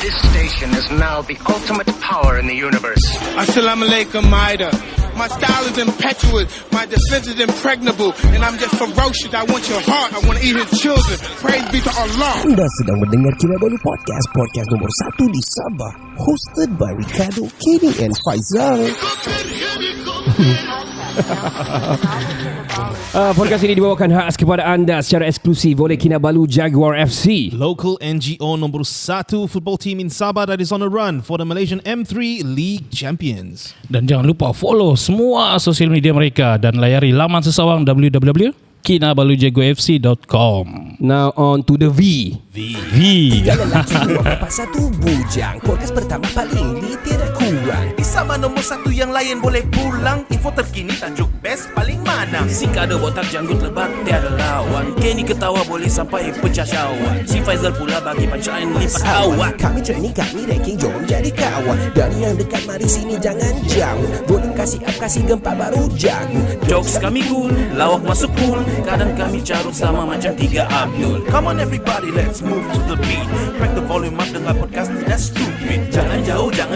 This station is now the ultimate power in the universe. Assalamualaikum, Maida. My style is impetuous, my defense is impregnable, and I'm just ferocious. I want your heart, I want to eat his children. Praise be to Allah. Anda sedang mendengar Kinabalu Podcast, podcast nomor 1 di Sabah, hosted by Ricardo, Kenny and Faizal. Podcast ini dibawakan khas kepada anda secara eksklusif oleh Kinabalu Jaguar FC, local NGO nombor 1 football team in Sabah that is on a run for the Malaysian M3 League Champions. Dan jangan lupa follow semua sosial media mereka dan layari laman sesawang www.kinabalujaguarfc.com. Now on to the V. Tiga lelaki, dua bapa, satu bujang. Podcast pertama paling tidak kurang. Di Sabah nombor 1 yang lain boleh pulang. Info terkini tajuk best paling mana. Si Kado botak janggut lebat tiada lawan. Kenny ketawa boleh sampai pecah syawak. Si Faizal pula bagi pancaan lipat awak. Kami training, kami ranking, jom jadi kawan. Dari yang dekat mari sini jangan jauh. Volume kasih up, kasih gempa baru jago. Jokes kami cool, lawak masuk pool. Kadang kami carut sama macam 3 Abdul. Come on everybody, let's move to the beat. Crack the volume up dengan podcast tidak stupid. Jangan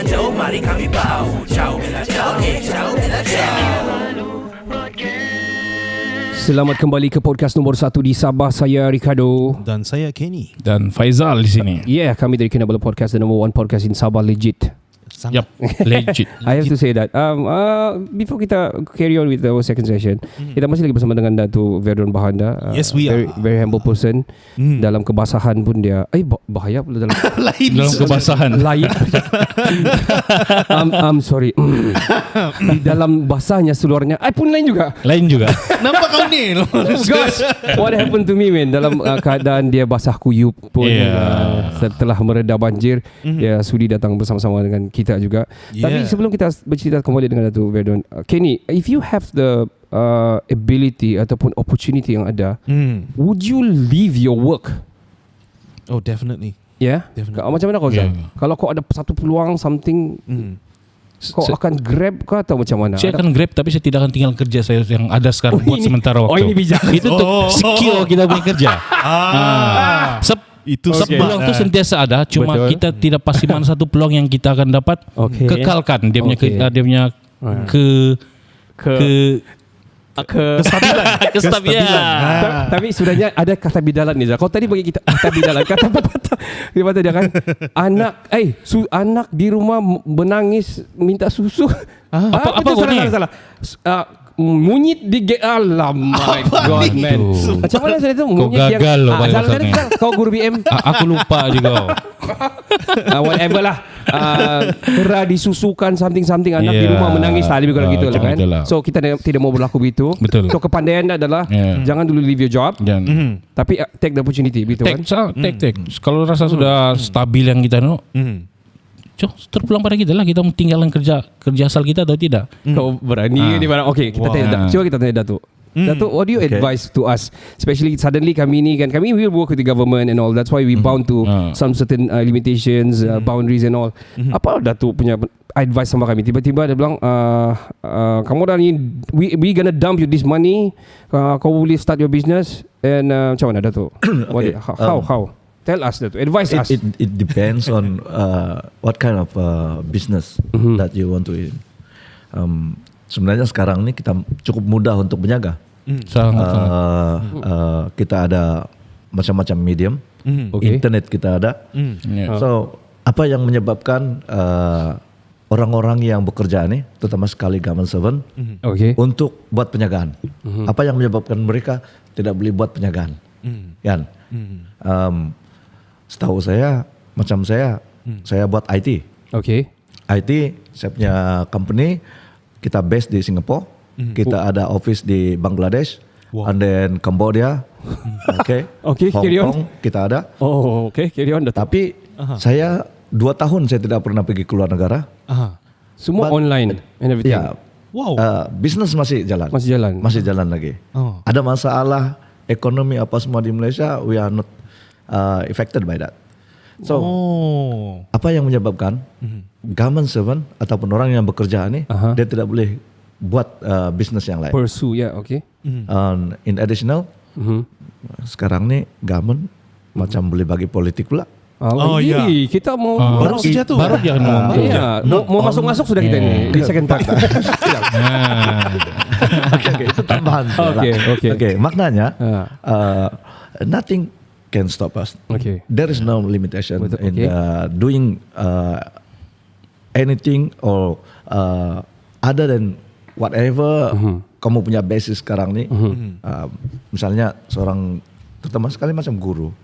jauh, mari kami bau. Ciao bella ciao, ciao bella ciao. Selamat kembali ke podcast nomor 1 di Sabah. Saya Ricardo Dan saya Kenny. Dan Faizal di sini. Yeah, kami dari Kinabalu Podcast, the number 1 podcast in Sabah, legit. Yep, legit. I have to say that. Before kita carry on with our second session, kita masih lagi bersama dengan Datuk Verdon Bahanda. Yes, we are. Very humble person. Dalam kebasahan pun dia bahaya pula dalam Dalam kebasahan. lain. I'm sorry. Di dalam basahnya seluarnya pun lain juga. Lain juga. Nampak kau ni? Gosh, what happened to me, man? Dalam keadaan dia basah kuyup pun, setelah mereda banjir, dia sudi datang bersama-sama dengan kita juga. Tapi sebelum kita bercerita kembali dengan Datuk Verdon, Kenny, if you have the ability ataupun opportunity yang ada, would you leave your work? Oh, definitely. Yeah? Definitely. Macam mana kau kalau kau ada satu peluang something, kau akan grab kau atau macam mana? Saya akan grab, tapi saya tidak akan tinggal kerja saya yang ada sekarang buat sementara waktu. Oh, ini bijak. Itu untuk secure kita punya kerja. Itu peluang tu sentiasa ada, cuma betul. kita tidak pasti mana satu peluang yang kita akan dapat. Kekalkan dia punya dia punya kestabilan. Tapi sebenarnya ada kata bidalan ni. Kau tadi bagi kita kata bidalan, kata patah. Dia kata dia kan anak di rumah menangis minta susu. Apa salah. Munyit di alam, my god, man. Macam mana saya tu munyit yang gagal loh kau guru BM. Aku lupa juga. Whatever lah. Kera disusukan something anak di rumah menangis lebih kurang gitu lah kan. So kita tidak mau berlaku begitu. Betul. So kepandaian adalah jangan dulu leave your job, tapi take the opportunity begitu kan. Take. Kalau rasa sudah stabil yang kita terpulang pada kita lah, kita mau tinggalkan kerja asal kita atau tidak. Kau berani di mana? Okay, kita tanya. Coba kita tanya Datuk. Datuk, what do you advise to us? Especially suddenly kami will work with the government and all. That's why we bound to some certain limitations, boundaries and all. Apa Datuk punya advice sama kami? Tiba-tiba dia bilang, kamu dah ni, we gonna dump you this money. Kau boleh start your business. And macam mana Datuk? How? Tell us that. Advise us. It depends on what kind of business that you want to in. Sebenarnya sekarang ni kita cukup mudah untuk berniaga. Kita ada macam-macam medium. Internet kita ada. So apa yang menyebabkan orang-orang yang bekerja ni, terutama sekali government servant, untuk buat penjagaan? Apa yang menyebabkan mereka tidak boleh buat penjagaan? Kan? Setahu saya, macam saya buat IT. IT, saya punya company, kita base di Singapore, kita ada office di Bangladesh, and then Cambodia, Hong Kong kita ada. Carry on. Tapi saya 2 tahun saya tidak pernah pergi keluar negara. Semua online and everything. Business masih jalan. Masih jalan lagi. Ada masalah ekonomi apa semua di Malaysia, we are not affected by that. So apa yang menyebabkan government servant ataupun orang yang bekerja ni, dia tidak boleh buat bisnes yang lain. Pursue, In additional, sekarang ni government macam boleh bagi politik pula. Kita mau baru saja tu. Baru dia ngomong. Mau masuk sudah kita ni di second part. Okay, itu tambahan. Okay. Maknanya nothing can stop us. Okay. There is no limitation in doing anything or other than whatever kamu punya basis sekarang ni. Misalnya seorang terutama sekali macam guru.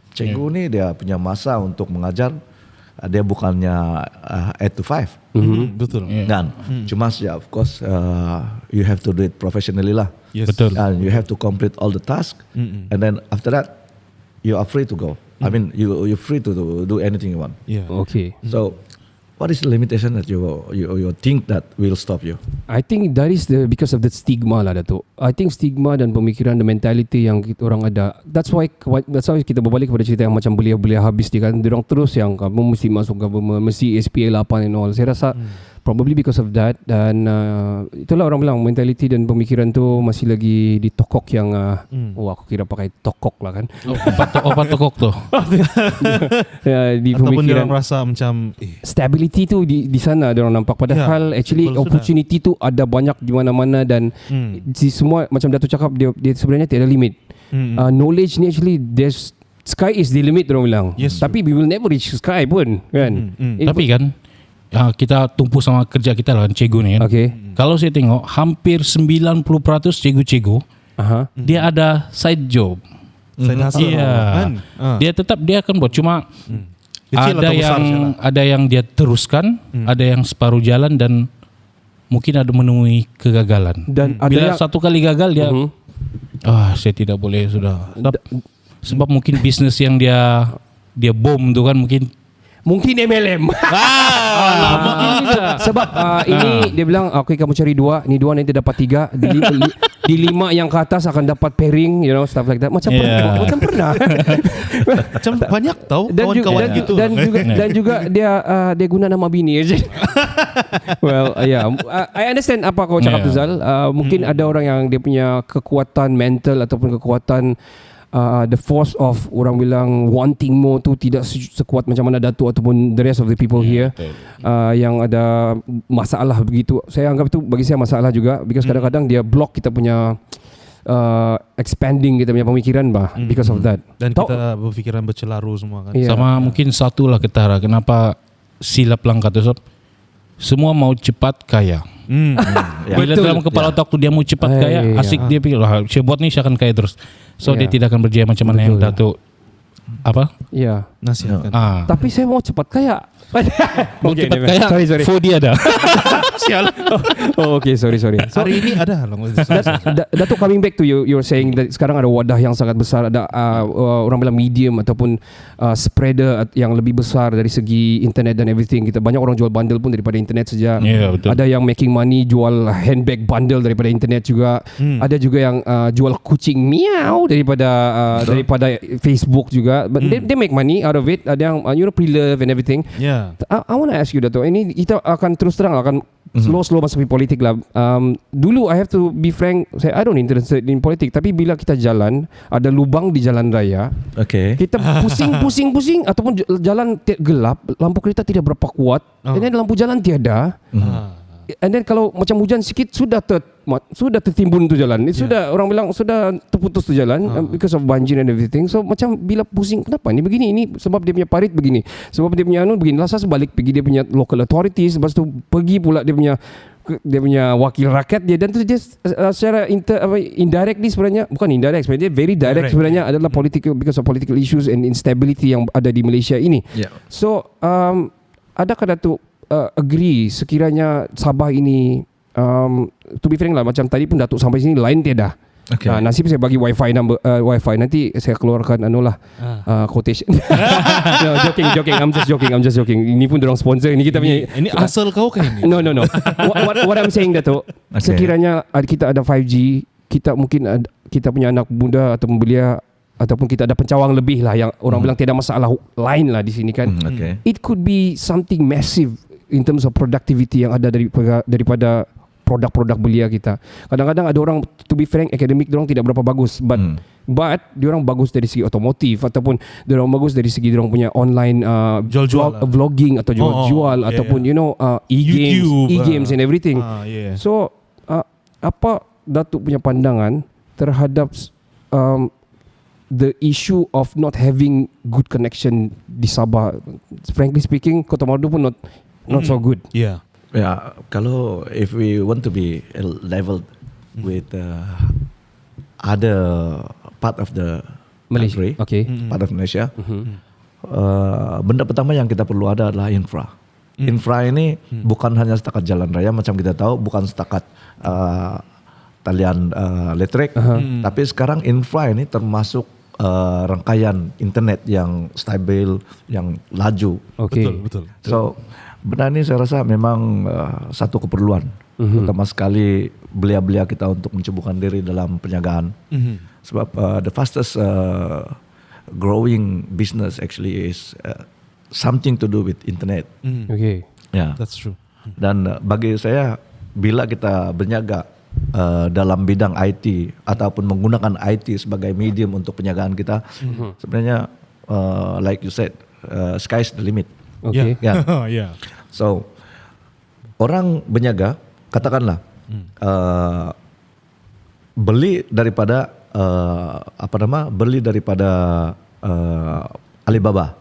Cikgu ni dia punya masa untuk mengajar, dia bukannya 8 to 5. Betul. Dan cuma of course you have to do it professionally lah. Yes. Betul. And you have to complete all the tasks, and then after that you are free to go. I mean you're free to do anything you want. Yeah. Okay. So what is the limitation that you think that will stop you? I think that is because of the stigma lah, Datuk. I think stigma dan pemikiran dan mentality yang kita orang ada. That's why kita berbalik kepada cerita yang macam belia-belia habis dia kan. Diorang terus yang kamu mesti masuk government, mesti SPA 8 and all. Saya rasa probably because of that. Dan itulah orang bilang mentality dan pemikiran tu masih lagi di tokok yang aku kira pakai tokok lah kan. Obat tokok tu. Di Ataupun dia pemikiran orang rasa macam stability tu di sana dia orang nampak, padahal actually opportunity tu ada banyak di mana-mana dan semua macam Datuk cakap dia sebenarnya tiada limit. Knowledge ni actually there's sky is the limit orang bilang. Tapi we will never reach sky pun kan. Tapi kan kita tumpu sama kerja kita lah kan, cikgu ni kan. Kalau saya tengok hampir 90% cikgu-cikgu dia ada side job. Side hustle. Dia tetap dia akan buat, cuma ada yang dia teruskan, ada yang separuh jalan dan mungkin ada menemui kegagalan. Dan bila satu kali gagal dia saya tidak boleh sudah. Sebab mungkin bisnes yang dia bom tu kan mungkin MLM. Sebab ini dia bilang kamu cari 2, ni 2 nanti dapat 3, di 5 yang ke atas akan dapat pairing, you know, stuff like that. Macam pernah. Macam banyak tahu kawan-kawan gitu. Dan juga dia guna nama bini aja. Well, I understand apa kau cakap tu Zal. Mungkin ada orang yang dia punya kekuatan mental ataupun kekuatan the force of orang bilang wanting more tu tidak sekuat macam mana Datuk ataupun the rest of the people here yang ada masalah begitu. Saya anggap itu bagi saya masalah juga, because kadang-kadang dia block kita punya expanding kita punya pemikiran because of that. Dan kita berfikiran bercelaru semua kan. Sama mungkin satulah ketara kenapa silap langkah tu, semua mau cepat kaya. Bila dalam kepala otak tu dia mau cepat kaya, asik dia pikir saya buat ni saya akan kaya terus. So dia tidak akan berjaya macam mana yang Datuk nasihatkan. Tapi saya mau cepat kaya. Mau cepat kaya. Sorry. Dia ada. Sial. Sorry. So, hari ini ada. Datuk, coming back to you're saying that sekarang ada wadah yang sangat besar, ada orang bilang medium ataupun spreader yang lebih besar dari segi internet dan everything. Kita banyak orang jual bundle pun daripada internet saja. Ada yang making money jual handbag bundle daripada internet juga. Ada juga yang jual kucing miau daripada Facebook juga. But they make money out of it. Ada yang pre-love and everything. I want to ask you Dato', ini kita akan terus terang akan slow masuk di politik lah. Dulu I have to be frank, I don't interested in politik, tapi bila kita jalan ada lubang di jalan raya, kita pusing ataupun jalan gelap, lampu kereta tidak berapa kuat, and then lampu jalan tiada. And then kalau macam hujan sikit sudah tertimbun tu jalan. Sudah orang bilang sudah terputus tu jalan because of banjir and everything. So macam bila pusing, kenapa ni begini? Ini sebab dia punya parit begini. Sebab dia punya begini. Lasa sebalik pergi dia punya local authorities, lepas tu pergi pula dia punya wakil rakyat dia, dan tu dia secara indirectly sebenarnya, bukan indirect sebenarnya, dia very direct sebenarnya adalah political, because of political issues and instability yang ada di Malaysia ini. So adakah Datuk agree sekiranya Sabah ini to be frank lah, macam tadi pun Datuk sampai sini lain tiada. Nasib saya bagi wifi nanti saya keluarkan quotation. No, joking. I'm just joking. Ini pun dorang sponsor. Ini kita punya. Ini asal kau kan ini? No. What I'm saying Datuk, sekiranya kita ada 5G, kita mungkin kita punya anak muda ataupun belia ataupun kita ada pencawang lebih lah yang orang bilang tiada masalah lain lah di sini kan. It could be something massive in terms of productivity yang ada daripada produk-produk belia kita. Kadang-kadang ada orang, to be frank, akademik dorang tidak berapa bagus, but But diorang bagus dari segi otomotif ataupun diorang bagus dari segi diorang punya online vlogging atau jual ataupun e-games and everything. So apa Datuk punya pandangan terhadap the issue of not having good connection di Sabah? Frankly speaking, Kota Marudu pun not so good. Yeah. Yeah, kalau if we want to be leveled with other part of the Malaysia, country, part of Malaysia, benda pertama yang kita perlu ada adalah infra. Infra ini bukan hanya setakat jalan raya macam kita tahu, bukan setakat talian listrik, tapi sekarang infra ini termasuk rangkaian internet yang stabil, yang laju. Betul. So benda ini saya rasa memang satu keperluan, terutama sekali belia-belia kita untuk menceburkan diri dalam perniagaan. Sebab the fastest growing business actually is something to do with internet. Yeah, that's true. Dan bagi saya, bila kita berniaga dalam bidang IT ataupun menggunakan IT sebagai medium untuk perniagaan kita, sebenarnya like you said, sky's the limit. Yeah. So orang berniaga, katakanlah beli daripada Alibaba.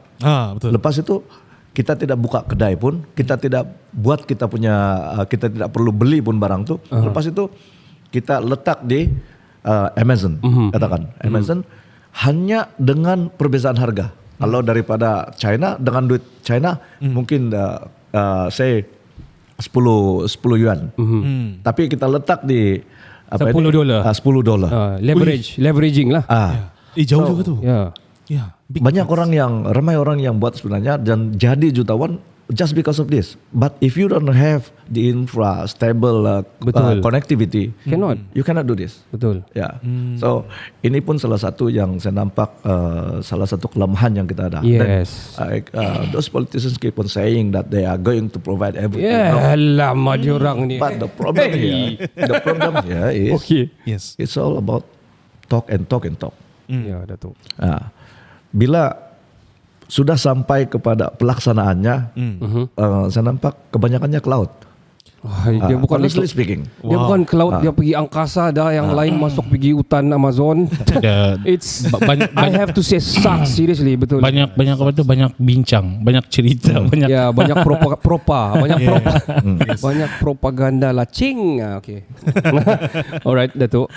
Betul. Lepas itu kita tidak buka kedai pun, kita tidak buat kita tidak perlu beli pun barang tu. Lepas itu kita letak di Amazon, katakan Amazon hanya dengan perbezaan harga. Kalau daripada China dengan duit China mungkin say 10 yuan. Tapi kita letak di $10. $10. Leveraging lah. Jauh juga tu. Ramai orang yang buat sebenarnya dan jadi jutawan just because of this. But if you don't have the infra stable connectivity, you cannot do this. Betul. Yeah. So ini pun salah satu yang saya nampak salah satu kelemahan yang kita ada. Yes. Then, those politicians keep on saying that they are going to provide everything. Lama diorang ni. But the problem here is it's all about talk and talk and talk. Ya, Datuk. Bila sudah sampai kepada pelaksanaannya, saya nampak kebanyakannya cloud. Dia bukan honestly speaking. Dia bukan cloud, dia pergi angkasa dah, yang lain masuk pergi hutan Amazon. It's I have to say sucks seriously, betul. Banyak bincang, banyak cerita, banyak banyak banyak propaganda lah, cing. Okay. Alright, Datuk.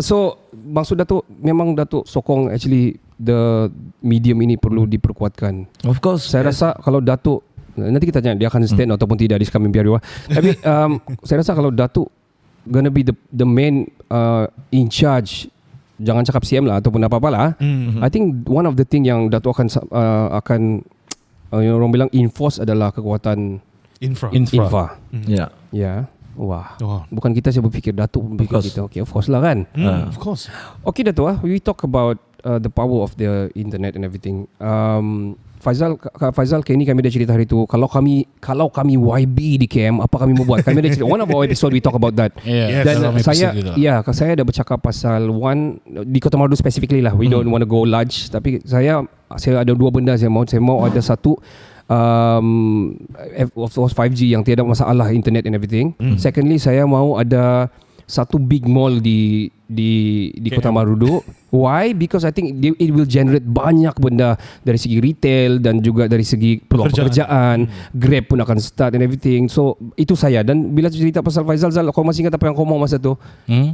So maksud Datuk, memang Datuk sokong actually the medium ini perlu diperkuatkan. Of course. Saya rasa kalau Datuk, nanti kita tanya dia akan stand ataupun tidak di Sekamim Biarua. Tapi saya rasa kalau Datuk gonna be the main in charge, jangan cakap CM lah ataupun apa-apalah. I think one of the thing yang Datuk akan orang bilang enforce adalah kekuatan infra. Ya. Wah. Bukan kita saya berfikir, Datuk berfikir kita. Okay, of course lah kan. Of course. Okay, Datuk, we talk about the power of the internet and everything. Faizal, kini kami dah cerita hari tu, kalau kami YB di KM, apa kami mau buat? Kami dah cerita one of our episode we talk about that. Dan saya dah bercakap pasal di Kota Marudu specifically lah. We don't want to go large, tapi saya ada dua benda saya mau ada satu, of course 5G yang tiada masalah internet and everything. Secondly, saya mau ada satu big mall di Kota Marudu. Why? Because I think it will generate banyak benda dari segi retail dan juga dari segi peluang pekerjaan. Grab pun akan start and everything. So itu saya. Dan bila cerita pasal Faizal, kau masih ingat apa yang kau mau masa tu?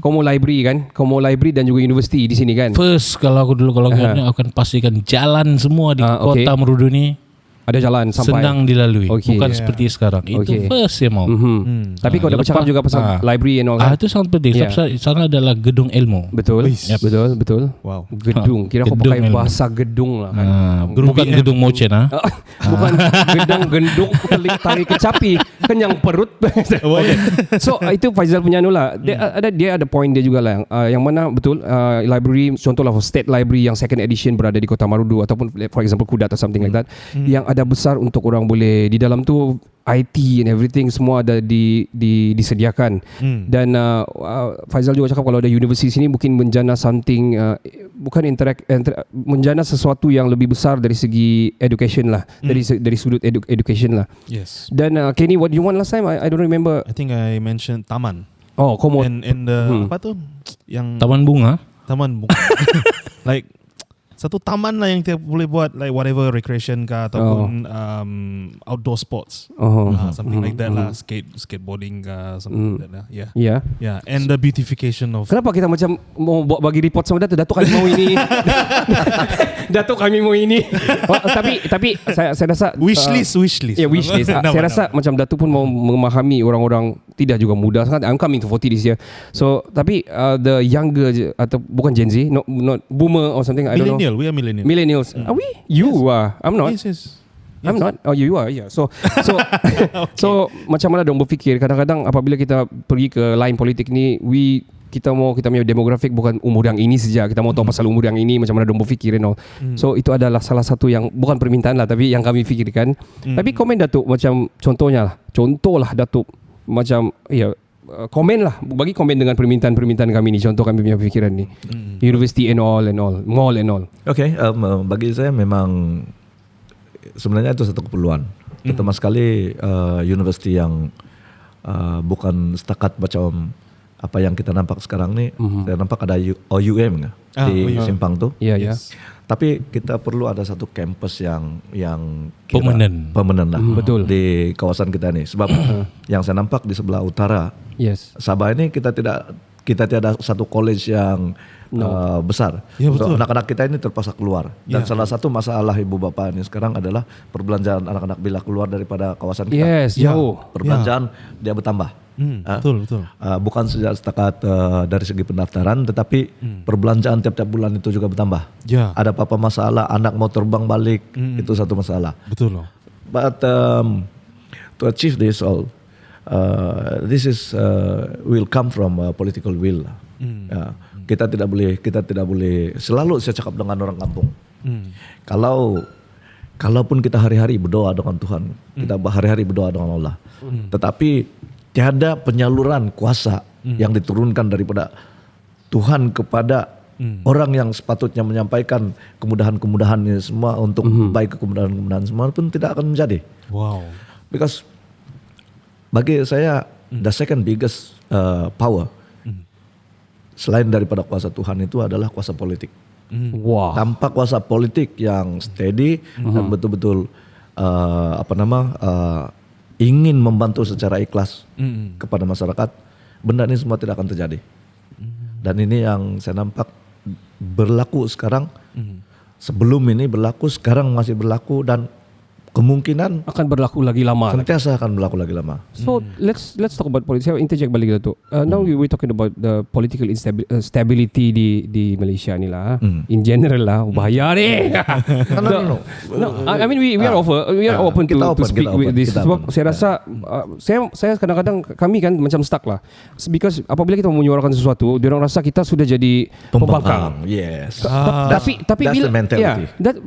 Kau mau library kan? Kau mau library dan juga universiti di sini kan? First, kalau aku akan pastikan jalan semua di Kota Marudu ni ada jalan sampai senang dilalui, bukan seperti sekarang. Itu first yang mau. Tapi kau dah bercakap juga pasal library and all that. Itu sangat penting. Sana adalah gedung ilmu. Betul. Betul. Wow. Gedung. Kira kau pakai bahasa gedung lah kan. Bukan gedung mochen Bukan gedung tarik kecapi kenyang perut. So itu Faizal punya lah. Dia ada point dia juga lah yang mana betul library, contohlah state library yang second edition berada di Kota Marudu ataupun for example Kudat atau something like that, yang dah besar untuk orang boleh di dalam tu IT and everything semua ada disediakan. Dan Faizal juga cakap kalau ada universiti sini mungkin menjana something bukan menjana sesuatu yang lebih besar dari segi education lah, dari sudut education lah. Yes. Dan Kenny, what do you want last time? I don't remember. I think I mentioned taman. Oh, Komoot. And the apa tu? Yang Taman bunga. Like satu taman lah yang kita boleh buat like whatever recreation kah ataupun outdoor sports, something like that lah, skateboarding kah, something like that lah. Yeah. And the beautification of. Kenapa kita macam mau bagi report sama Datuk kami mau ini. Datuk kami mau ini. Tapi saya rasa wishlist. Ya, wishlist. Saya rasa macam Datuk pun mau memahami orang-orang tidak juga muda sangat. I'm coming to 40 this year. So tapi the younger atau bukan Gen Z, not boomer or something, I don't know. We are millennial. Millennials. Are we? You are. I'm not. Yes. I'm not. Oh, you are. Yeah. So okay. So macam mana dong berfikir kadang-kadang apabila kita pergi ke line politik ni, kita punya demografik bukan umur yang ini saja. Kita mau tahu pasal umur yang ini, macam mana dong berfikir and all. So itu adalah salah satu yang bukan permintaan lah, tapi yang kami fikirkan. Tapi komen Datuk macam contoh lah Datuk macam komen lah, bagi komen dengan permintaan kami ni, contoh kami punya fikiran ni. University and all, mall and all. Okay, bagi saya memang sebenarnya itu satu keperluan. Pertama sekali universiti yang bukan setakat macam apa yang kita nampak sekarang ni. Saya nampak ada OUM di Simpang tu. Yes. Tapi kita perlu ada satu kampus yang permanen lah. Betul. Di kawasan kita ni. Sebab yang saya nampak di sebelah utara, Sabah ini kita tiada satu college yang besar. Ya, betul. So, anak-anak kita ini terpaksa keluar. Dan salah satu masalah ibu bapa ini sekarang adalah perbelanjaan anak-anak bila keluar daripada kawasan kita. Yes, jauh. Perbelanjaan dia bertambah. Betul. Bukan saja setakat dari segi pendaftaran, tetapi perbelanjaan tiap-tiap bulan itu juga bertambah. Ada apa-apa masalah, anak mau terbang balik, itu satu masalah. Betul. But to achieve this all, this is will come from political will. Kita tidak boleh selalu saya cakap dengan orang kampung. Kalaupun kita hari-hari berdoa dengan Tuhan, kita hari-hari berdoa dengan Allah, tetapi tiada penyaluran kuasa yang diturunkan daripada Tuhan kepada orang yang sepatutnya menyampaikan kemudahan-kemudahan ini semua untuk baik kemudahan-kemudahan semua pun tidak akan menjadi. Wow. Because bagi saya the second biggest power selain daripada kuasa Tuhan itu adalah kuasa politik. Wow. Tanpa kuasa politik yang steady dan betul-betul ingin membantu secara ikhlas kepada masyarakat, benda ini semua tidak akan terjadi. Dan ini yang saya nampak berlaku sekarang. Sebelum ini berlaku, sekarang masih berlaku dan kemungkinan akan berlaku lagi lama. Sentiasa akan berlaku lagi lama. So let's talk about politics. Saya interject balik Datuk. Now we're talking about the political stability di Malaysia ni lah. In general lah, bahaya ni. No. I mean we are open to speak with this. Sebab saya rasa saya kadang-kadang kami kan macam stuck lah. Because apabila kita menyuarakan sesuatu, diorang rasa kita sudah jadi pembangkang. Yes. Tapi bila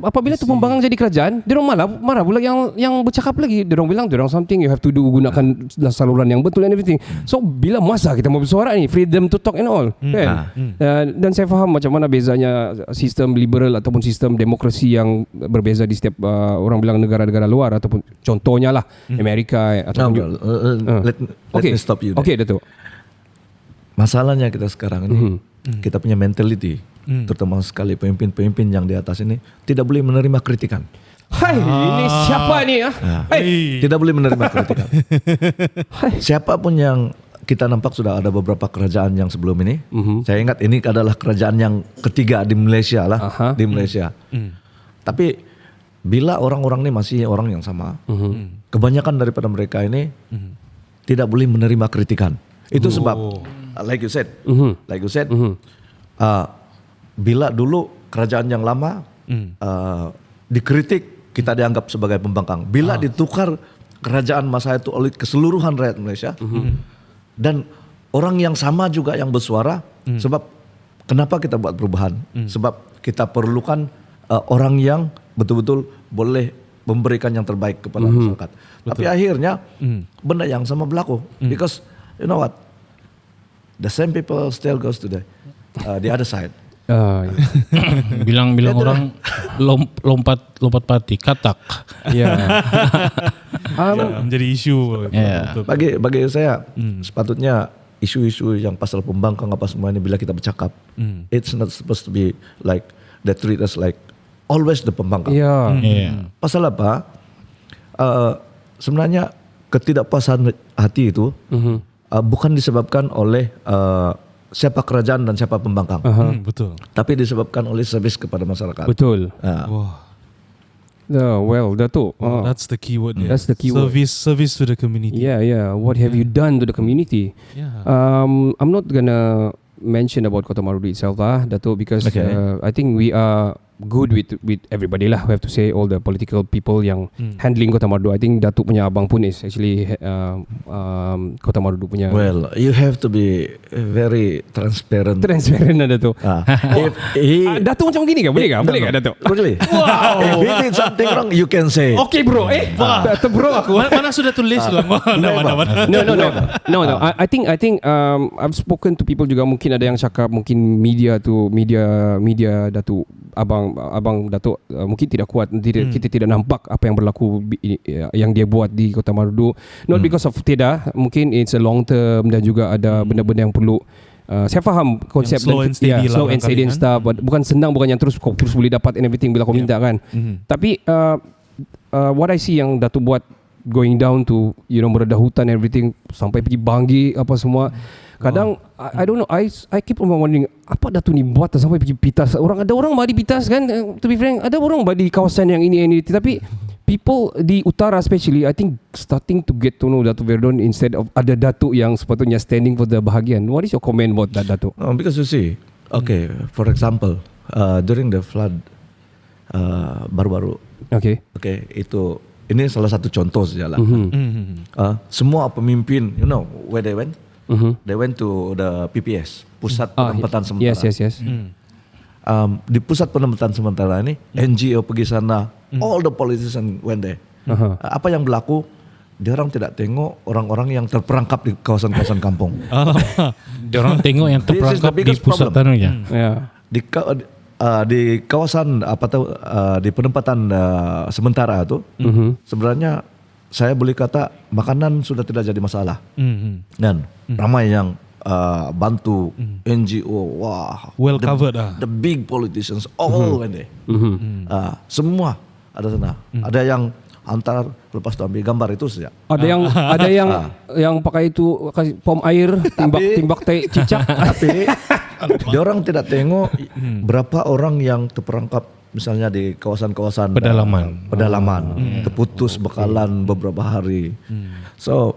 apabila tu pembangkang jadi kerajaan, diorang marah pula yang bercakap lagi. Diorang bilang something you have to do, gunakan saluran yang betul and everything. So bila masa kita mau bersuara ni, freedom to talk and all kan? Dan saya faham macam mana bezanya sistem liberal ataupun sistem demokrasi yang berbeza di setiap orang bilang negara-negara luar, ataupun contohnya lah Amerika ataupun let me stop you there. Okay, Datuk. Masalahnya kita sekarang ini kita punya mentality, terutama sekali pemimpin-pemimpin yang di atas ini tidak boleh menerima kritikan. Hai, ini siapa ni? Tidak boleh menerima kritikan. Siapapun yang kita nampak sudah ada beberapa kerajaan yang sebelum ini. Saya ingat ini adalah kerajaan yang ketiga di Malaysia lah, di Malaysia. Tapi bila orang-orang ini masih orang yang sama, kebanyakan daripada mereka ini tidak boleh menerima kritikan. Itu sebab, like you said, bila dulu kerajaan yang lama dikritik, kita dianggap sebagai pembangkang. Bila ditukar kerajaan masa itu oleh keseluruhan rakyat Malaysia, dan orang yang sama juga yang bersuara, sebab kenapa kita buat perubahan? Sebab kita perlukan orang yang betul-betul boleh memberikan yang terbaik kepada masyarakat. Tapi akhirnya benda yang sama berlaku. Because you know what? The same people still goes to the other side. Bilang orang lompat pati katak. Menjadi isu. Bagi saya sepatutnya isu-isu yang pasal pembangkang apa semua ini bila kita bercakap, it's not supposed to be like they treat us like always the pembangkang. Pasal apa? Sebenarnya ketidakpuasan hati itu bukan disebabkan oleh siapa kerajaan dan siapa pembangkang. Betul. Tapi disebabkan oleh servis kepada masyarakat. Betul. Well, Dato'. That's the key word. That's the key word. Service to the community. Yeah. What have you done to the community? I'm not gonna mention about Kota Marudu itself, Dato', because I think we are good with everybody lah. We have to say all the political people yang handling Kota Marudu. I think Datuk punya abang pun is actually Kota Marudu punya. Well, you have to be very transparent. Transparent lah Datuk. Datuk macam gini kan? Boleh kan Datuk? Really? Wow. If he did something wrong, you can say. Okay bro. Datuk bro aku. Mana sudah tulis lah? No. I think I've spoken to people juga. Mungkin ada yang cakap mungkin media Datuk abang Datuk mungkin tidak kuat, kita tidak nampak apa yang berlaku yang dia buat di Kota Marudu, not because of tidak, mungkin it's a long term dan juga ada benda-benda yang perlu saya faham konsep slow and steady and stuff, bukan senang, bukan yang terus boleh dapat and everything bila kau minta kan. Tapi what I see yang Datuk buat going down to meredah hutan and everything sampai pergi Banggi apa semua. Kadang I don't know, I keep on wondering apa Datuk ni buat sampai pergi Pitas. Ada orang di Pitas kan, to be frank, ada orang di kawasan yang ini tapi people di utara especially I think starting to get to know Datuk Verdon instead of ada Datuk yang sepatutnya standing for the bahagian. What is your comment about that, Datuk? Because you see, okay, for example, during the flood baru-baru. Okay, ini salah satu contoh saja lah. Semua pemimpin, where they went? They went to the PPS, Pusat Penempatan Sementara. Yes. Di Pusat Penempatan Sementara ini, NGO pergi sana, all the politicians went there. Apa yang berlaku? Dia orang tidak tengok orang-orang yang terperangkap di kawasan-kawasan kampung. Dia orang tengok yang terperangkap di pusat tanunya. Di kawasan di penempatan sementara itu, sebenarnya saya boleh kata makanan sudah tidak jadi masalah. Dan ramai yang bantu NGO. Wah, well covered. The big politicians all went there. Semua ada sana. Ada yang antar lepas tu ambil gambar itu saja. Ada yang pakai itu kasih pom air timbak cicak. Tapi dia orang tidak tengok berapa orang yang terperangkap misalnya di kawasan-kawasan pedalaman terputus bekalan beberapa hari. So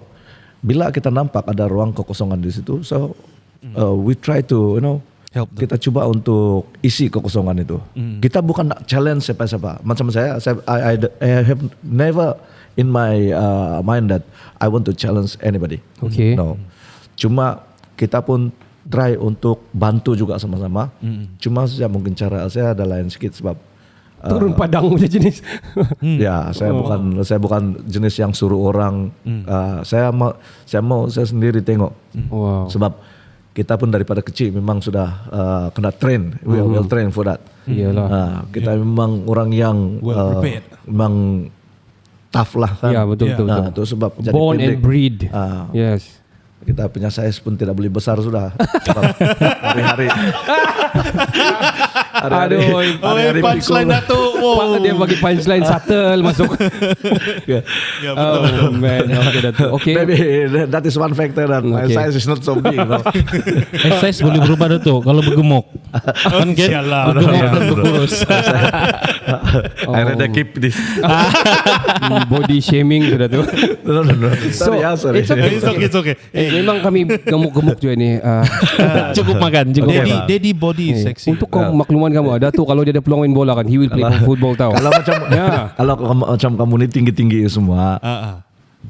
bila kita nampak ada ruang kekosongan di situ, so we try to help them. Kita coba untuk isi kekosongan itu. Kita bukan nak challenge siapa-siapa. Macam saya I have never in my mind that I want to challenge anybody. Okay. No. Cuma kita pun try untuk bantu juga sama-sama. Cuma saja mungkin cara saya ada lain sedikit sebab turun padang punya jenis. Ya, saya bukan jenis yang suruh orang. Saya mau saya sendiri tengok. Sebab kita pun daripada kecil memang sudah kena train. We are well trained for that. Iyalah. Kita memang orang yang memang tough lah kan. Ya, betul. Itu sebab jadi born pendek. And breed. Yes. Kita punya size pun tidak boleh besar sudah. Hari-hari. Hari-hari punchline Datuk. Dia bagi punchline subtle masuk. Betul. Man, okay. Maybe that is one factor that my size is not so big. Size boleh berubah Datuk kalau bergemuk. Kan bergemuk dan berkurus. I rather keep this. Body shaming sudah tu. No. Sorry. It's okay. Memang kami gemuk-gemuk juga ni. Cukup makan. Daddy body is sexy. Untuk kau makluman kamu, Datuk kalau dia ada peluang main bola kan, he will play football tau. Kalau macam kamu ni tinggi-tinggi semua,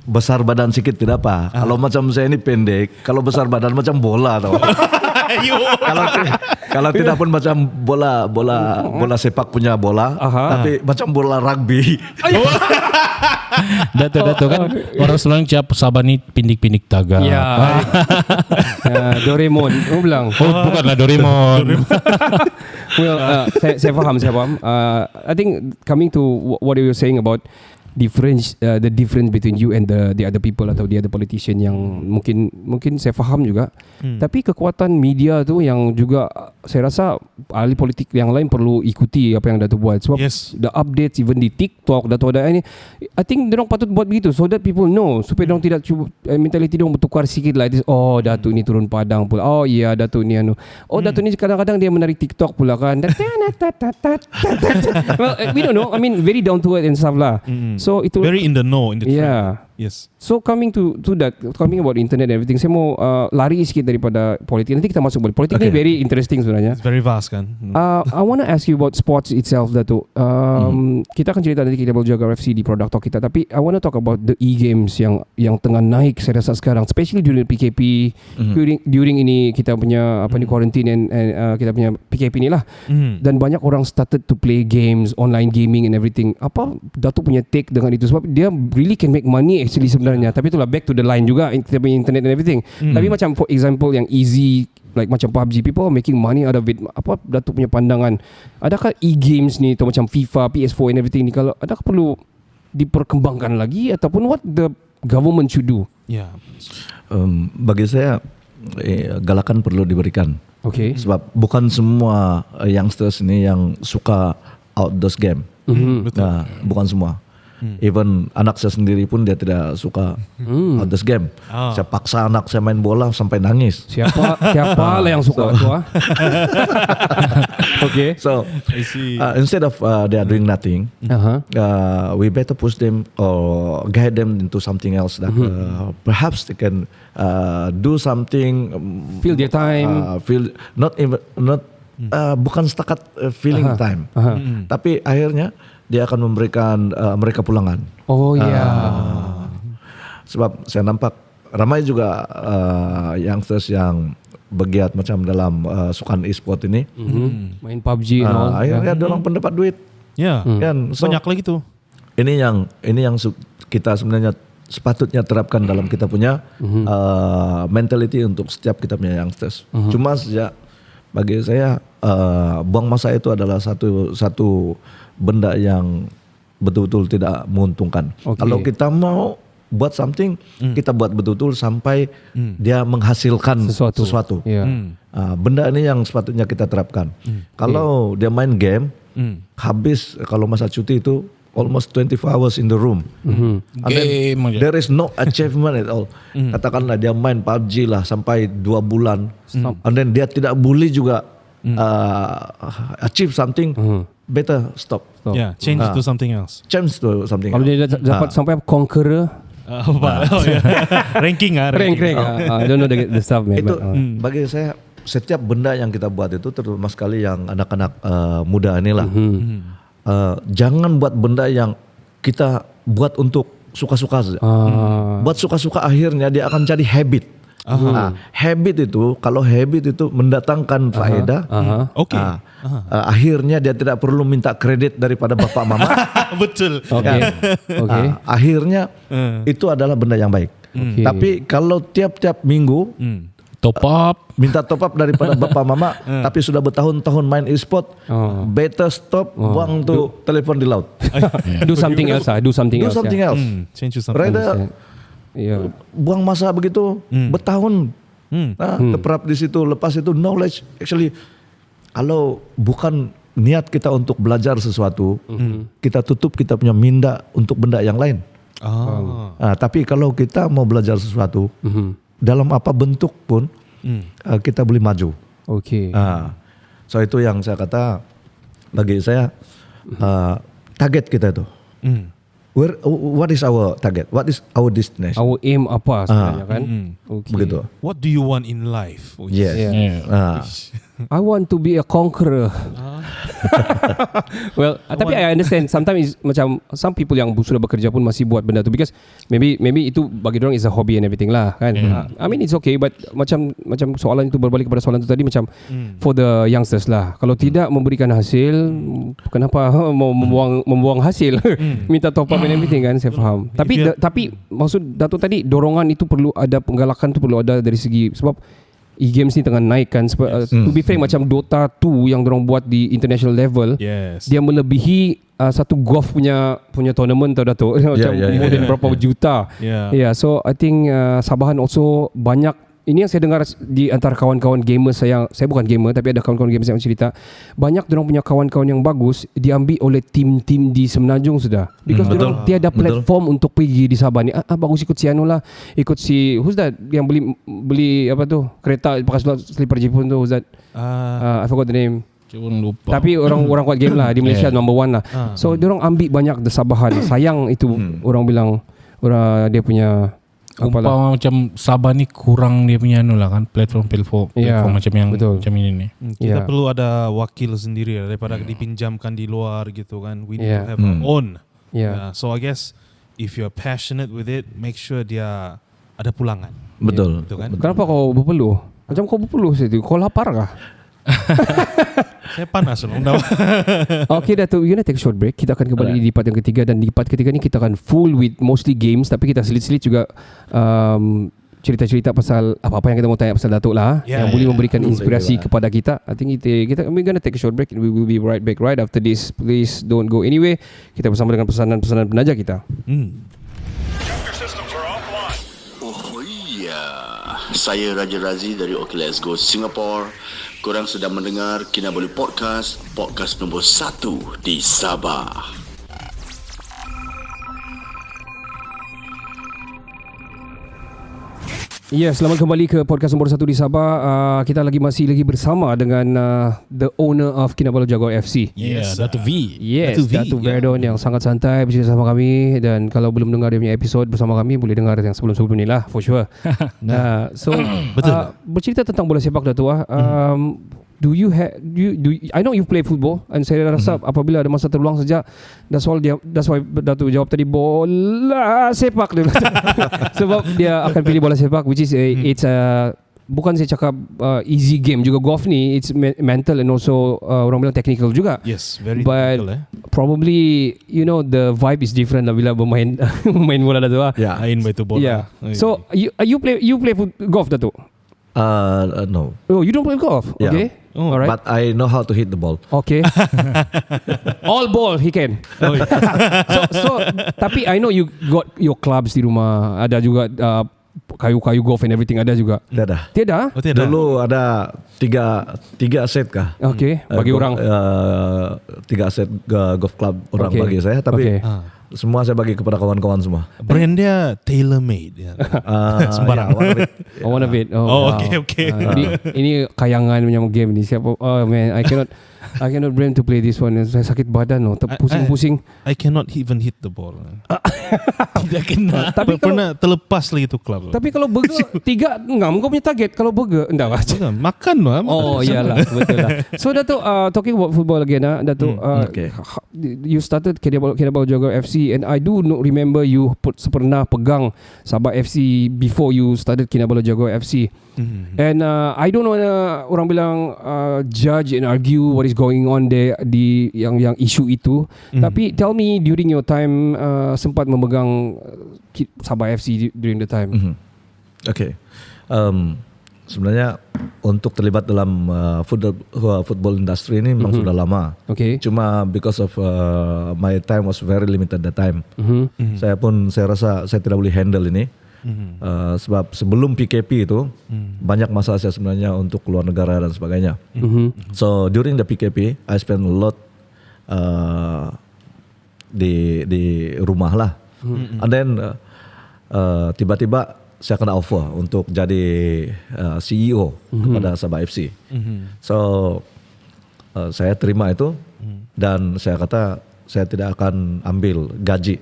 besar badan sikit tidak apa. Kalau macam saya ni pendek, kalau besar badan macam bola tau. Kalau tidak pun macam bola sepak punya bola, tapi macam bola rugby. Dato kan orang selalu cap Sabani pindik-pindik taga. Ya. Doraemon. Bilang. Bukanlah Doraemon. Well, saya faham. I think coming to what you were saying about the difference between you and the other people atau the other politician yang mungkin saya faham juga. Tapi kekuatan media tu yang juga saya rasa ahli politik yang lain perlu ikuti apa yang Dato buat. Sebab the updates even di TikTok Dato ada ini, I think dorang patut buat begitu so that people know, supaya dorang tidak mentality dorang bertukar sikit lah. Oh Dato ni turun padang pula. Oh iya Dato ni Dato ni kadang-kadang dia menari TikTok pula kan. Well, we don't know. I mean very down to earth and stuff lah. So itu very in the know, in the trend. Yes. So coming to that, coming about internet and everything, saya mau lari sikit daripada politik. Nanti kita masuk balik. Politik ni very interesting sebenarnya. It's very vast kan. I want to ask you about sports itself, Dato. Kita akan cerita nanti kita Jaga FC di product talk kita. Tapi I want to talk about the e-games yang tengah naik saya rasa sekarang, especially during PKP, during ini kita punya quarantine and kita punya PKP ni lah. Dan banyak orang started to play games, online gaming and everything. Apa Dato punya take dengan itu? Sebab dia really can make money actually sebenarnya. Tapi itulah back to the line juga, kita punya internet and everything. Tapi macam for example yang easy like macam PUBG, people are making money out of it. Apa Dato punya pandangan? Adakah e-games ni atau macam FIFA, PS4 and everything ni, kalau adakah perlu diperkembangkan lagi ataupun what the government should do? Bagi saya galakan perlu diberikan. Okay. Sebab bukan semua youngsters ni yang suka outdoors game. Nah, bukan semua. Even anak saya sendiri pun dia tidak suka outdoors game. Saya paksa anak saya main bola sampai nangis. Siapa lah yang suka tu? Okay. So instead of they are doing nothing, we better push them or guide them into something else that perhaps they can do something. Fill their time. Bukan setakat filling time, tapi akhirnya dia akan memberikan mereka pulangan. Oh iya. Sebab saya nampak ramai juga youngsters yang bergiat macam dalam sukan e-sport ini. Main PUBG and all. Akhirnya dia orang pun dapat duit. Kan? So, banyak lagi tuh. Ini yang kita sebenarnya sepatutnya terapkan dalam kita punya mentality untuk setiap kita punya youngsters. Cuma saja bagi saya buang masa itu adalah satu benda yang betul-betul tidak menguntungkan. Kalau kita mau buat something, kita buat betul-betul sampai dia menghasilkan sesuatu. Benda ini yang sepatutnya kita terapkan. Kalau dia main game, habis kalau masa cuti itu almost 24 hours in the room. There is no achievement at all. Katakanlah dia main PUBG lah sampai 2 bulan, and then dia tidak boleh juga achieve something. Better stop. Change to something else. Kalau dia dapat sampai conqueror, ranking rank. I don't know the stuff, man. Itu bagi saya setiap benda yang kita buat itu, terutama sekali yang anak-anak muda inilah. Jangan buat benda yang kita buat untuk suka-suka saja. Buat suka-suka akhirnya dia akan jadi habit. Habit itu, kalau habit itu mendatangkan faedah, akhirnya dia tidak perlu minta kredit daripada bapak mama. Betul. Akhirnya itu adalah benda yang baik. Tapi kalau tiap-tiap minggu minta top up daripada bapak mama, tapi sudah bertahun-tahun main e-sport, better stop, buang tu telefon di laut. Do something else. Change to something else. Buang masa begitu bertahun, terperap di situ. Lepas itu knowledge, actually kalau bukan niat kita untuk belajar sesuatu, kita tutup kita punya minda untuk benda yang lain. Tapi kalau kita mau belajar sesuatu, dalam apa bentuk pun kita boleh maju. So itu yang saya kata, bagi saya target kita itu. What is our target? What is our destination? Our aim apa sebenarnya kan? Begitu. What do you want in life? Yes. I want to be a conqueror. Well, tapi I understand sometimes macam some people yang sudah bekerja pun masih buat benda tu because maybe itu bagi orang is a hobby and everything lah kan. I mean it's okay, but macam soalan itu berbalik kepada soalan itu tadi macam for the youngsters lah. Kalau tidak memberikan hasil, kenapa mau membuang hasil? Minta top up and everything kan, saya faham. Tapi maksud Dato' tadi dorongan itu perlu ada, penggalakan itu perlu ada dari segi, sebab e-games ni tengah naik kan. To be frank, macam Dota 2 yang dorang buat di international level, dia melebihi satu golf punya tournament tau Dato'. Macam more than berapa juta. So I think Sabahan also banyak. Ini yang saya dengar di antara kawan-kawan gamers saya bukan gamer tapi ada kawan-kawan gamers yang cerita, banyak dorang punya kawan-kawan yang bagus diambil oleh tim-tim di Semenanjung sudah. Because dorang tiada platform untuk pergi di Sabah ni. Bagus ikut si Anu lah, ikut si who's that yang beli apa tu kereta pakai slipper Jepun tu, who's that? I forgot the name. Lupa. Tapi orang kuat game lah di Malaysia, number one lah. So dorang ambil banyak di Sabahan. Sayang itu orang bilang dia punya umpama macam Sabah ni kurang dia punya anu lah kan, platform macam yang macam ini ni. Kita perlu ada wakil sendiri daripada dipinjamkan di luar gitu kan. We need to have our own. So I guess if you're passionate with it, make sure dia ada pulangan. Betul. Gitu kan? Kenapa kau berpeluh? Macam kau berpeluh situ. Kau lapar kah? Saya panas loh. Okay Dato', we're gonna take a short break. Kita akan kembali di part yang ketiga. Dan di part ketiga ni kita akan full with mostly games, tapi kita selit-selit juga cerita-cerita pasal apa-apa yang kita mau tanya pasal Dato' lah, yang boleh memberikan inspirasi kepada kita. I think we're gonna take a short break and we will be right back right after this. Please don't go anywhere. Kita bersama dengan pesanan-pesanan penaja kita. Oh iya, saya Raja Razi dari OK Let's Go Singapore. Korang sedang mendengar Kinabalu Podcast nombor 1 di Sabah. Selamat kembali ke podcast nombor 1 di Sabah. Kita masih bersama dengan the owner of Kinabalu Jaguar FC. Dato' V. Dato' Verdon yang sangat santai bercerita sama kami. Dan kalau belum dengar dia punya episod bersama kami, boleh dengar yang sebelum-sebelum ni lah, for sure. Bercerita tentang bola sepak, Dato'. I know you play football, and saya rasa apabila ada masa terluang saja, that's why Dato' jawab tadi bola sepak dulu. Sebab dia akan pilih bola sepak, which is it's bukan saya cakap easy game juga. Golf ni it's mental and also orang bilang technical juga. Yes, very but technical. Probably the vibe is different lah bila bermain main bola, Dato'. Main itu bola. So you play golf, Dato'? No. Oh, you don't play golf? Okay. Alright. But I know how to hit the ball. Okay. All ball he can. So tapi I know you got your clubs di rumah. Ada juga kayu-kayu golf and everything ada juga. Tiada? Dulu ada tiga set kah? Okay. Bagi orang. 3 set golf club orang bagi saya. Tapi semua saya bagi kepada kawan-kawan semua. Brand dia tailor made. Sembarang. One of it. Okay. Ini kayangan punya game ni. Siapa? Oh man, I cannot brand to play this one. Saya sakit badan loh. Pusing-pusing. I cannot even hit the ball. Tidak kena. Tapi pernah terlepas lagi tu club. Tapi kalau burger 3 ngam kau punya target. Kalau burger enggak macam makan lah. Oh iyalah, betul lah. So Dato', talking about football again, Dato', you started Kinabalu Jaguar FC, and I do not remember you pernah pegang Sabah FC before you started Kinabalu Jaguar FC. And I don't know orang bilang judge and argue what is going on there di yang isu itu. Tapi tell me, during your time sempat memegang Sabah FC during the time. Okay. Sebenarnya untuk terlibat dalam football industry ini memang sudah lama. Okay. Cuma because of my time was very limited that time. Saya rasa saya tidak boleh handle ini. Sebab sebelum PKP itu banyak masa saya sebenarnya untuk keluar negara dan sebagainya. So during the PKP I spent a lot di rumah lah. And then tiba-tiba saya kena offer untuk jadi CEO kepada Sabah FC. So saya terima itu dan saya kata saya tidak akan ambil gaji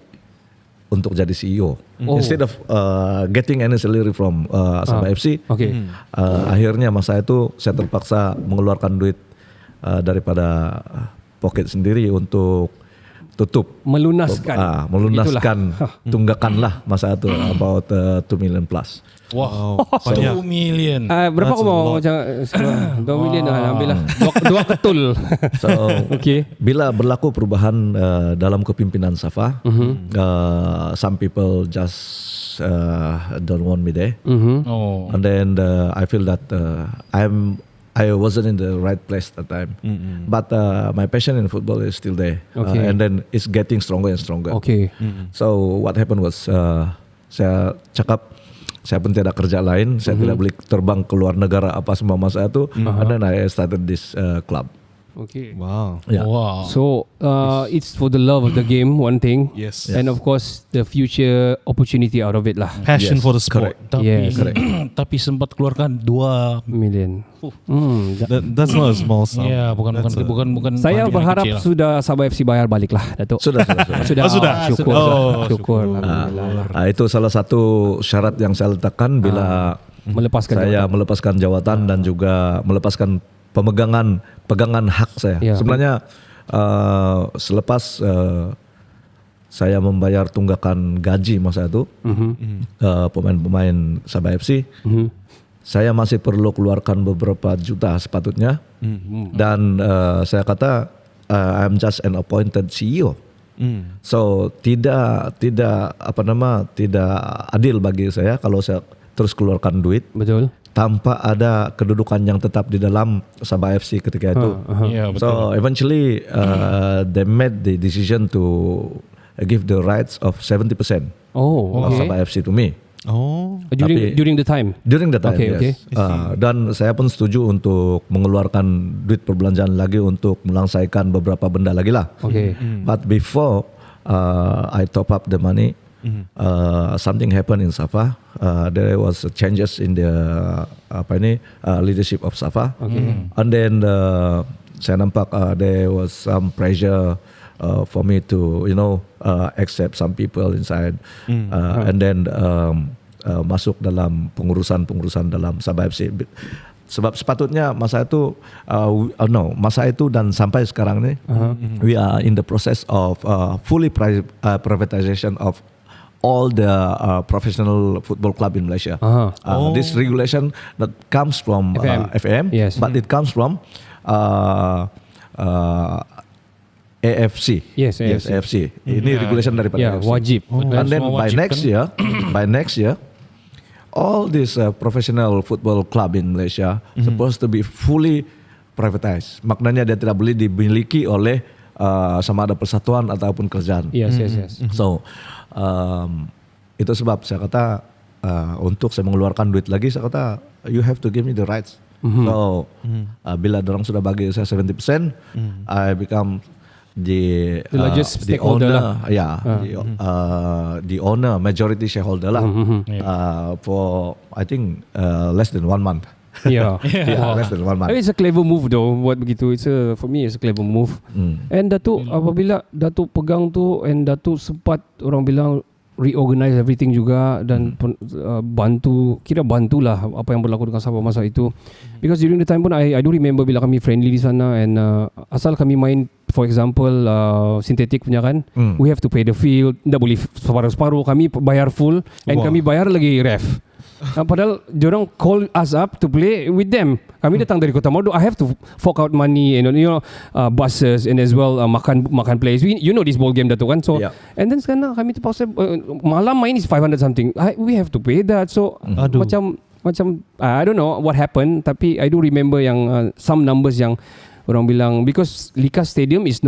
untuk jadi CEO. Instead of getting any salary from Sabah FC, akhirnya masa itu saya terpaksa mengeluarkan duit daripada pocket sendiri untuk tutup melunaskan tunggakan lah masa itu about 2 million plus. Wow, 2 million. Berapa kau mau? 2 million lah, ambil lah. Dua ketul. So, bila berlaku perubahan dalam kepimpinan Safa, some people just don't want me there. And then I feel that I wasn't in the right place at that time. But my passion in football is still there. And then it's getting stronger and stronger. So what happened was saya cakap saya pun tidak kerja lain, saya tidak boleh terbang ke luar negara apa semua masa itu. And then I started this club. Wow. Yeah. Wow. So it's for the love of the game, one thing. Yes. And of course the future opportunity out of it lah. Passion for the sport. Tapi sempat keluarkan 2 million. That's not a small sum. Ya, bukan. Saya berharap sudah Sabah FC bayar balik lah, Datuk. Sudah. Syukur. Itu salah satu syarat yang saya letakkan bila melepaskan jawatan dan juga melepaskan pegangan hak saya. Sebenarnya selepas saya membayar tunggakan gaji masa itu pemain-pemain Sabah FC, saya masih perlu keluarkan beberapa juta sepatutnya. Dan saya kata I'm just an appointed CEO. So tidak adil bagi saya kalau saya terus keluarkan duit. Betul. Tanpa ada kedudukan yang tetap di dalam Sabah FC ketika itu. So eventually they made the decision to give the rights of 70% of Sabah FC to me. During the time. During the time, yes. Dan saya pun setuju untuk mengeluarkan duit perbelanjaan lagi untuk melangsaikan beberapa benda lagi lah. But before I top up the money, something happened in Safa. There was changes in the leadership of Safa, and then saya nampak there was some pressure for me to accept some people inside, and then masuk dalam pengurusan dalam Sabah FC. Sebab sepatutnya masa itu dan sampai sekarang ni, we are in the process of fully privatization of all the professional football club in Malaysia. This regulation that comes from FM, but it comes from AFC. Yes, AFC. Ini regulation daripada AFC. Wajib. And then by next year, all this professional football club in Malaysia supposed to be fully privatized. Maknanya dia tidak boleh dimiliki oleh sama ada persatuan ataupun kerajaan. Yes. So itu sebab saya kata untuk saya mengeluarkan duit lagi, saya kata you have to give me the rights. So bila dorang sudah bagi saya 70%, I become the largest stakeholder the owner, majority shareholder lah, for I think less than 1 month. Less than 1 month. It's a clever move though, buat begitu. For me it's a clever move. And Datuk, apabila Datuk pegang tu, and Datuk sempat orang bilang reorganize everything juga dan bantulah apa yang berlaku dengan Sabah masa itu. Because during the time pun I do remember bila kami friendly di sana, and asal kami main for example sintetik punya kan, we have to pay the field, tak boleh separuh-separuh, kami bayar full, and kami bayar lagi ref. Padahal diorang call us up to play with them. Kami datang dari Kota Marudu, I have to fork out money and buses and as well makan players. You know this ball game Datuk kan. So and then sekarang kami terpaksa malam main is 500 something. We have to pay that. So macam I don't know what happened, tapi I do remember yang some numbers yang orang bilang, because Likas Stadium is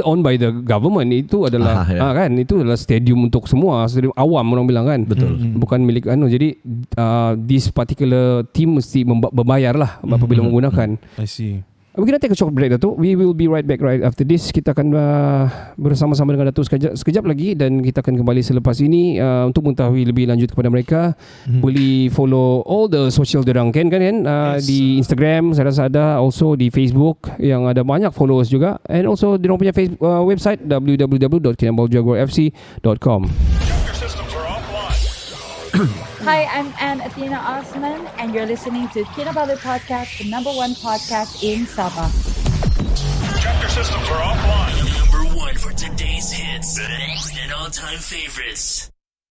owned by the government. Itu adalah kan, itu adalah stadium untuk semua, stadium awam orang bilang kan. Betul. Bukan milik Jadi this particular team mesti berbayar lah apabila menggunakan. I see. We're gonna take a short break, Datuk. We will be right back right after this. Kita akan bersama-sama dengan Datuk sekejap lagi, dan kita akan kembali selepas ini. Untuk mengetahui lebih lanjut kepada mereka, boleh follow all the social derang kan di Instagram saya rasa ada, also di Facebook yang ada banyak followers juga, and also dia punya website www.kinabalujagorfc.com. Hi, I'm Anne Athena Osman, and you're listening to Kinabalu Podcast, the #1 podcast in Sabah. systems are offline. Number 1 for today's hits and all-time favorites.